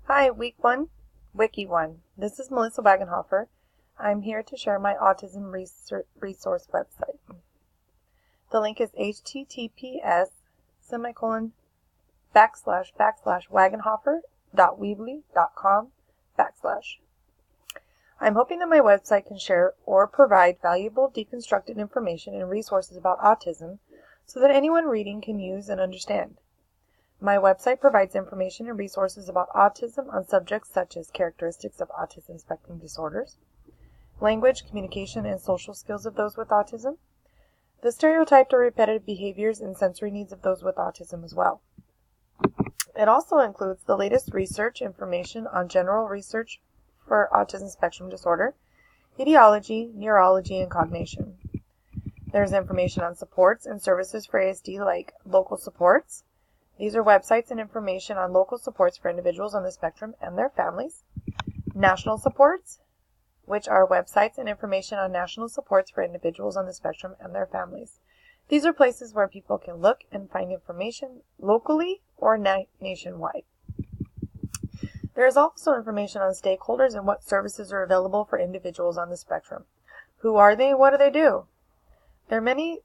Hi, Week 1, Wiki 1. This is Melissa Wagenhofer. I'm here to share my autism resource website. The link is https://wagenhofer.weebly.com/. I'm hoping that my website can share or provide valuable deconstructed information and resources about autism so that anyone reading can use and understand. My website provides information and resources about autism on subjects such as characteristics of autism spectrum disorders, language, communication, and social skills of those with autism, the stereotyped or repetitive behaviors and sensory needs of those with autism as well. It also includes the latest research information on general research for autism spectrum disorder, etiology, neurology, and cognition. There's information on supports and services for ASD like local supports. These are websites and information on local supports for individuals on the spectrum and their families. National supports, which are websites and information on national supports for individuals on the spectrum and their families. These are places where people can look and find information locally or nationwide. There is also information on stakeholders and what services are available for individuals on the spectrum. Who are they? What do they do? There are many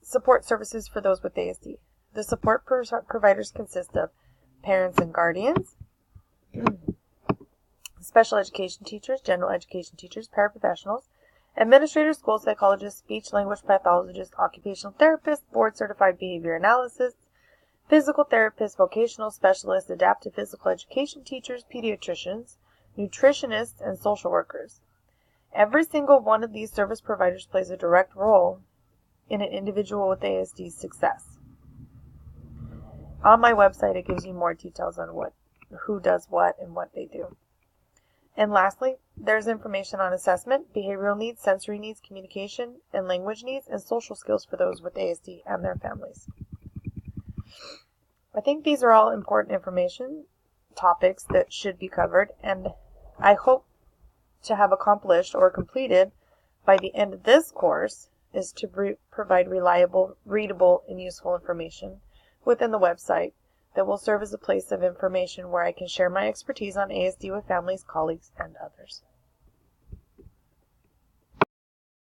support services for those with ASD. The support providers consist of parents and guardians, special education teachers, general education teachers, paraprofessionals, administrators, school psychologists, speech-language pathologists, occupational therapists, board-certified behavior analysts, physical therapists, vocational specialists, adaptive physical education teachers, pediatricians, nutritionists, and social workers. Every single one of these service providers plays a direct role in an individual with ASD's success. On my website, it gives you more details on who does what and what they do. And lastly, there's information on assessment, behavioral needs, sensory needs, communication and language needs, and social skills for those with ASD and their families. I think these are all important information topics that should be covered, and I hope to have accomplished or completed by the end of this course is to provide reliable, readable, and useful information within the website that will serve as a place of information where I can share my expertise on ASD with families, colleagues, and others.